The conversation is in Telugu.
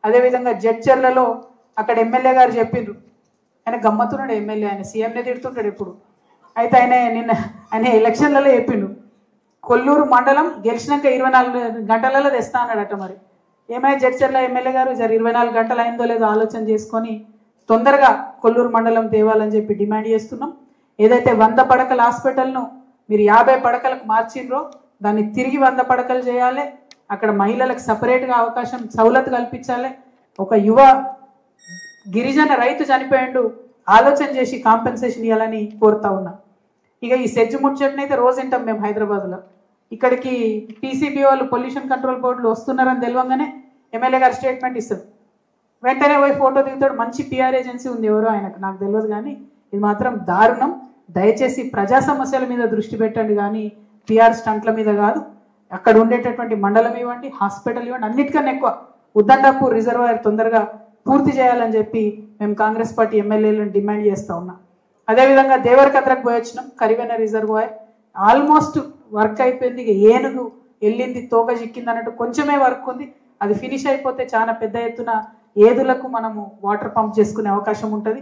అదేవిధంగా జడ్చర్లలో అక్కడ ఎమ్మెల్యే గారు చెప్పిండ్రు, ఆయన గమ్మత్తున్నాడు ఎమ్మెల్యే, ఆయన సీఎంనే తిడుతుంటాడు ఎప్పుడు. అయితే ఆయన ఎలక్షన్లలో చెప్పిండు కొల్లూరు మండలం గెలిచినాక 24 గంటలలో తెస్తా అన్నాడట. మరి ఏమైనా జడ్చర్ల ఎమ్మెల్యే గారు 24 గంటలు అయిందో లేదో ఆలోచన చేసుకొని తొందరగా కొల్లూరు మండలం తేవాలని చెప్పి డిమాండ్ చేస్తున్నాం. ఏదైతే 100 పడకల హాస్పిటల్ను మీరు 50 పడకలకు మార్చిండ్రో దాన్ని తిరిగి 100 పడకలు చేయాలి. అక్కడ మహిళలకు సపరేట్గా అవకాశం సౌలత్ కల్పించాలి. ఒక యువ గిరిజన రైతు చనిపోయిండు, ఆలోచన చేసి కాంపెన్సేషన్ ఇవ్వాలని కోరుతా ఉన్నా. ఇక ఈ సెజ్జు ముచ్చటనైతే రోజు వింటాం మేము హైదరాబాద్లో. ఇక్కడికి పీసీబీ వాళ్ళు పొల్యూషన్ కంట్రోల్ బోర్డులు వస్తున్నారని తెలియగానే ఎమ్మెల్యే గారు స్టేట్మెంట్ ఇస్తారు, వెంటనే పోయి ఫోటో దిగుతాడు. మంచి పిఆర్ ఏజెన్సీ ఉంది ఎవరో ఆయనకు, నాకు తెలియదు. కానీ ఇది మాత్రం దారుణం. దయచేసి ప్రజా సమస్యల మీద దృష్టి పెట్టండి కానీ పిఆర్ స్టంట్ల మీద కాదు. అక్కడ ఉండేటటువంటి మండలం ఇవ్వండి, హాస్పిటల్ ఇవ్వండి, అన్నిటికన్నా ఎక్కువ ఉద్దండాపూర్ రిజర్వాయర్ తొందరగా పూర్తి చేయాలని చెప్పి మేము కాంగ్రెస్ పార్టీ ఎమ్మెల్యేలను డిమాండ్ చేస్తూ ఉన్నాం. అదేవిధంగా దేవరకద్రకు పోయి వచ్చినాం, కరివెన రిజర్వాయర్ ఆల్మోస్ట్ వర్క్ అయిపోయింది. ఇక ఏనుగు వెళ్ళింది తోక చిక్కింది అన్నట్టు కొంచెమే వర్క్ ఉంది. అది ఫినిష్ అయిపోతే చాలా పెద్ద ఎత్తున ఏదులకు మనము వాటర్ పంప్ చేసుకునే అవకాశం ఉంటుంది.